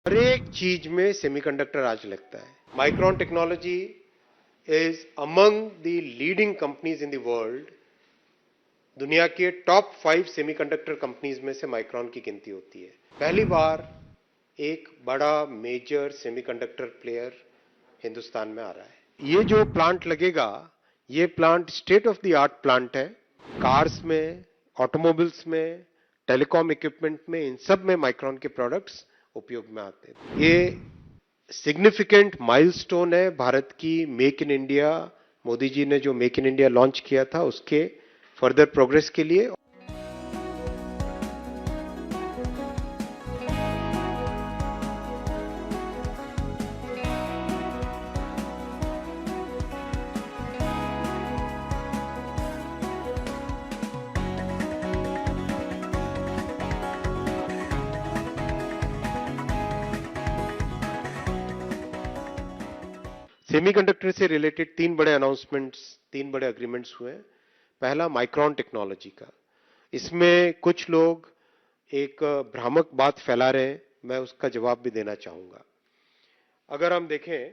हर एक चीज में सेमीकंडक्टर आज लगता है। Micron technology is among the leading companies in the world. दुनिया के टॉप 5 सेमीकंडक्टर कंपनीज में से माइक्रोन की गिनती होती है। पहली बार एक बड़ा मेजर सेमीकंडक्टर प्लेयर हिंदुस्तान में आ रहा है। ये जो प्लांट लगेगा, ये plant state of the art plant है। कार्स में, ऑटोमोबाइल्स में, टेलीकॉम इक्विपमेंट में, इन सब में माइक्रोन के प्रोडक्ट्स उपयोग में आते हैं। ये सिग्निफिकेंट माइलस्टोन है भारत की make in India, Modi ji ने जो मेक इन इंडिया लॉन्च किया था उसके फर्दर प्रोग्रेस के लिए। सेमीकंडक्टर से रिलेटेड 3 बड़े अग्रीमेंट्स हुए हैं। पहला माइक्रोन टेक्नोलॉजी का। इसमें कुछ लोग एक भ्रामक बात फैला रहे हैं, मैं उसका जवाब भी देना चाहूंगा। अगर हम देखें,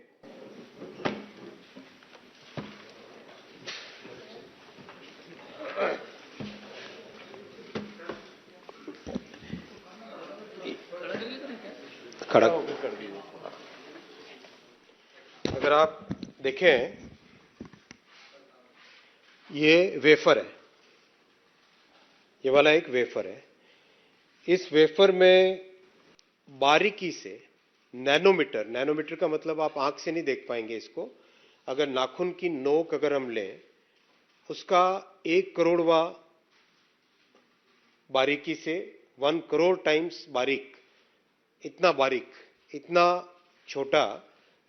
खड़ा कर दीजिए। अगर आप देखें, ये वेफर है, ये वाला एक वेफर है। इस वेफर में बारीकी से नैनोमीटर, नैनोमीटर का मतलब आप आंख से नहीं देख पाएंगे इसको, अगर नाखून की नोक अगर हम लें, उसका 1 करोड़वा बारीकी से 1 करोड़ टाइम्स बारीक, इतना छोटा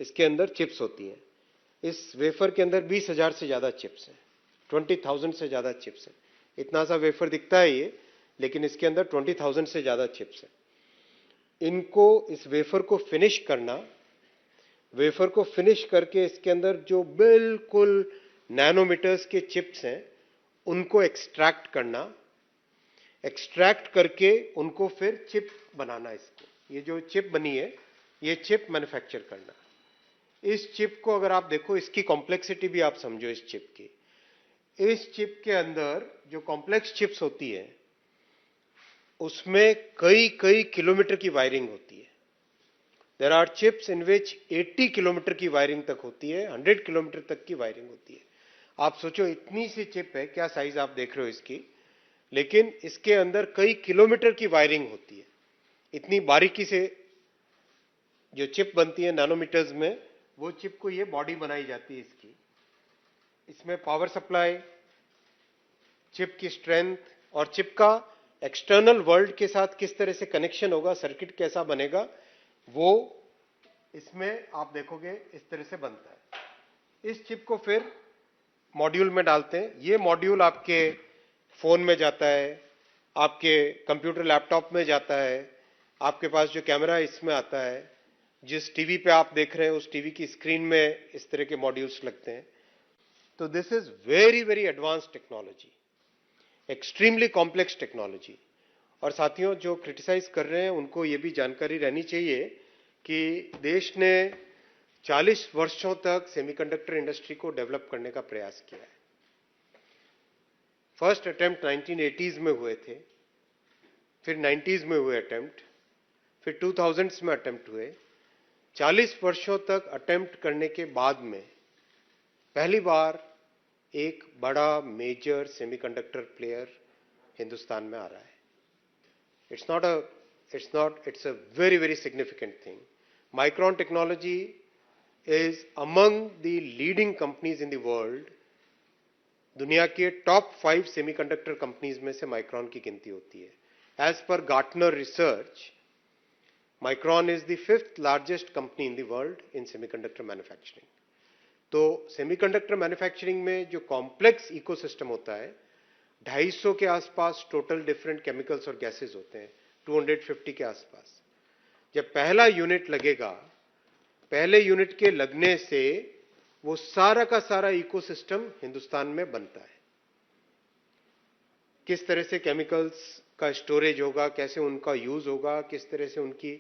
इसके अंदर चिप्स होती हैं। इस वेफर के अंदर 20,000 से ज्यादा चिप्स हैं, 20,000 से ज्यादा चिप्स हैं। इतना सा वेफर दिखता है ये, लेकिन इसके अंदर 20,000 से ज्यादा चिप्स हैं। इनको, इस वेफर को फिनिश करना, वेफर को फिनिश करके इसके अंदर जो बिल्कुल नैनोमीटर्स के चिप्स हैं उनको एक्सट्रैक्ट करना, एक्सट्रैक्ट करके उनको फिर चिप बनाना। इसको, ये जो चिप बनी है, ये चिप मैन्युफैक्चर करना। इस चिप को अगर आप देखो, इसकी कॉम्प्लेक्सिटी भी आप समझो इस चिप की। इस चिप के अंदर जो कॉम्प्लेक्स चिप्स होती है उसमें कई कई किलोमीटर की वायरिंग होती है। There are chips in which 80 kilometre की वायरिंग तक होती है, 100 किलोमीटर तक की वायरिंग होती है। आप सोचो, इतनी सी चिप है, क्या साइज आप देख रहे हो इसकी, लेकिन इसके अंदर कई किलोमीटर की वायरिंग होती है। इतनी बारीकी से जो चिप बनती है नैनोमीटर्स में, वो चिप को ये बॉडी बनाई जाती है इसकी। इसमें पावर सप्लाई, चिप की स्ट्रेंथ और चिप का एक्सटर्नल वर्ल्ड के साथ किस तरह से कनेक्शन होगा, सर्किट कैसा बनेगा, वो इसमें आप देखोगे इस तरह से बनता है। इस चिप को फिर मॉड्यूल में डालते हैं। ये मॉड्यूल आपके फोन में जाता है, आपके कंप्यूटर लैपटॉप में जाता है, आपके पास जो कैमरा है इसमें आता है, जिस टीवी पे आप देख रहे हैं उस टीवी की स्क्रीन में इस तरह के मॉड्यूल्स लगते हैं। तो this is very very advance technology, extremely complex technology. और साथियों, जो क्रिटिसाइज कर रहे हैं उनको ये भी जानकारी रहनी चाहिए कि देश ने 40 वर्षों तक सेमीकंडक्टर इंडस्ट्री को डेवलप करने का प्रयास किया है। फर्स्ट अटेम्प्ट 1980s में हुए थे, फिर 90s में हुए अटेम्प्ट, फिर 2000s में अटेम्प्ट हुए। 40 वर्षों तक अटेम्प्ट करने के बाद में पहली बार एक बड़ा मेजर सेमीकंडक्टर प्लेयर हिंदुस्तान में आ रहा है। it's a very very significant thing. Micron technology is among the leading companies in the world. दुनिया के टॉप 5 सेमीकंडक्टर कंपनीज में से माइक्रोन की गिनती होती है। As per Gartner research, Micron is the 5th largest company in the world in semiconductor manufacturing. तो semiconductor manufacturing में जो कॉम्प्लेक्स इकोसिस्टम होता है, 250 के आसपास टोटल डिफरेंट केमिकल्स और गैसेस होते हैं, 250 के आसपास। जब पहला यूनिट लगेगा, पहले यूनिट के लगने से वो सारा का सारा इकोसिस्टम हिंदुस्तान में बनता है। किस तरह से केमिकल्स का स्टोरेज होगा, कैसे उनका यूज होगा, किस तरह से उनकी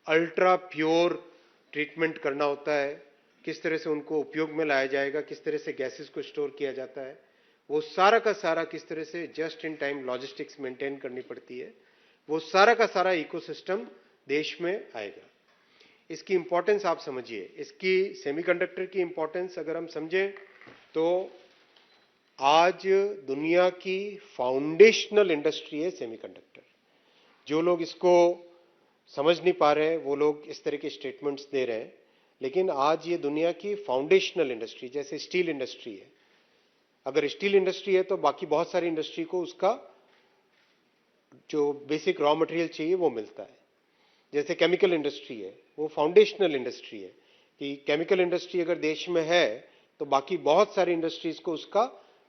अल्ट्रा प्योर ट्रीटमेंट करना होता है, किस तरह से उनको उपयोग में लाया जाएगा, किस तरह से गैसेस को स्टोर किया जाता है, वो सारा का सारा किस तरह से just in time logistics maintain करनी पड़ती है, वो सारा का सारा इकोसिस्टम देश में आएगा। इसकी इंपॉर्टेंस आप समझिए, इसकी सेमीकंडक्टर की इंपॉर्टेंस अगर हम समझें तो आज दुनिया की फाउंडेशनल इंडस्ट्री है सेमीकंडक्टर। जो लोग इसको समझ नहीं पा रहे हैं वो लोग इस तरह के स्टेटमेंट्स दे रहे हैं, लेकिन आज ये दुनिया की फाउंडेशनल इंडस्ट्री, जैसे स्टील इंडस्ट्री है, अगर स्टील इंडस्ट्री है तो बाकी बहुत सारी इंडस्ट्री को उसका जो बेसिक रॉ मटेरियल चाहिए वो मिलता है। जैसे केमिकल इंडस्ट्री है, वो फाउंडेशनल इंडस्ट्री है कि केमिकल इंडस्ट्री अगर देश में है तो बाकी बहुत सारी इंडस्ट्रीज को उसका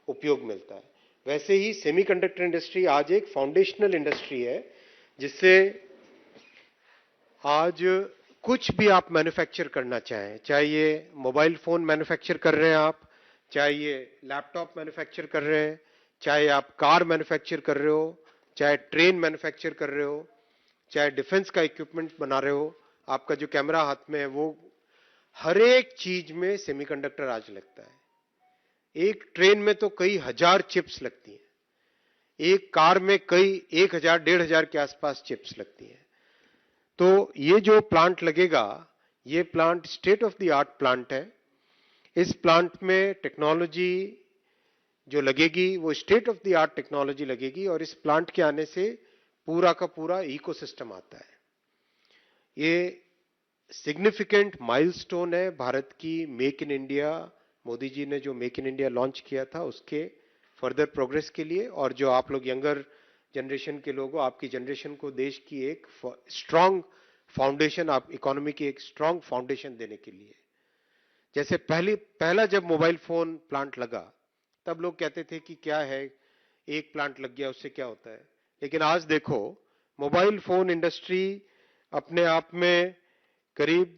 उपयोग मिलता है। वैसे ही सेमीकंडक्टर इंडस्ट्री आज एक फाउंडेशनल इंडस्ट्री है, जिससे आज कुछ भी आप मैन्युफैक्चर करना चाहें, चाहे ये मोबाइल फोन मैन्युफैक्चर कर रहे हैं आप, चाहे ये लैपटॉप मैन्युफैक्चर कर रहे हैं, चाहे आप कार मैन्युफैक्चर कर रहे हो, चाहे ट्रेन मैन्युफैक्चर कर रहे हो, चाहे डिफेंस का इक्विपमेंट बना रहे हो, आपका जो कैमरा हाथ में है, वो हर एक चीज में सेमीकंडक्टर आज लगता है। एक ट्रेन में तो कई हजार चिप्स लगती हैं, एक कार में कई 1000 1500 के आसपास चिप्स लगती हैं। तो ये जो प्लांट लगेगा, ये plant state of the art plant है। इस प्लांट में टेक्नोलॉजी जो लगेगी वो state of the art technology लगेगी, और इस प्लांट के आने से पूरा का पूरा इकोसिस्टम आता है। ये सिग्निफिकेंट माइलस्टोन है भारत की make in India, Modi ji ने जो मेक इन इंडिया लॉन्च किया था उसके फर्दर प्रोग्रेस के लिए, और जो आप लोग यंगर जनरेशन के लोग हो, आपकी जनरेशन को देश की एक स्ट्रांग फाउंडेशन, आप इकोनॉमी की एक स्ट्रांग फाउंडेशन देने के लिए। जैसे पहला जब मोबाइल फोन प्लांट लगा तब लोग कहते थे कि क्या है, एक प्लांट लग गया उससे क्या होता है, लेकिन आज देखो मोबाइल फोन इंडस्ट्री अपने आप में करीब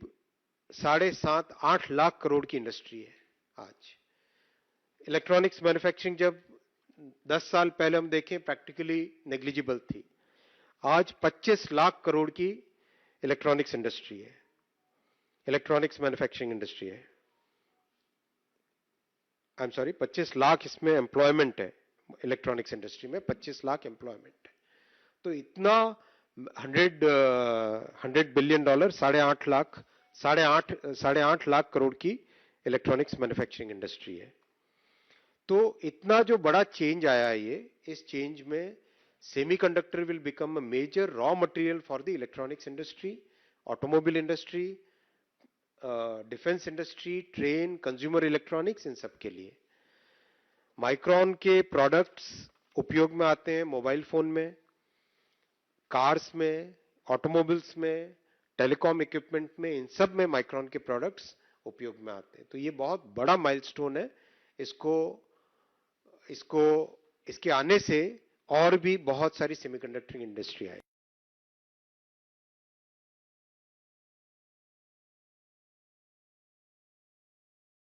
7.5-8 लाख करोड़ की इंडस्ट्री है आज। इलेक्ट्रॉनिक्स मैन्युफैक्चरिंग जब 10 साल पहले हम देखें प्रैक्टिकली नेग्लिजिबल थी, आज 25 लाख करोड़ की इलेक्ट्रॉनिक्स इंडस्ट्री है, इलेक्ट्रॉनिक्स मैन्युफैक्चरिंग इंडस्ट्री है। आई एम सॉरी, 25 लाख इसमें एम्प्लॉयमेंट है, इलेक्ट्रॉनिक्स इंडस्ट्री में 25 लाख एम्प्लॉयमेंट है। तो इतना 100 बिलियन डॉलर, 8.5 लाख करोड़ की इलेक्ट्रॉनिक्स मैन्युफैक्चरिंग इंडस्ट्री है। तो इतना जो बड़ा चेंज आया है, ये इस चेंज में semiconductor will become a major raw material for the electronics industry, automobile industry, defence industry, train, consumer electronics, इन सब के लिए। माइक्रॉन के प्रोडक्ट्स उपयोग में आते हैं मोबाइल फोन में, कार्स में, ऑटोमोबाइल्स में, टेलीकॉम इक्विपमेंट में, इन सब में माइक्रॉन के प्रोडक्ट्स उपयोग में आते हैं। तो ये बहुत बड़ा माइलस्टोन है। इसके आने से और भी बहुत सारी सेमीकंडक्टर इंडस्ट्री आएगी।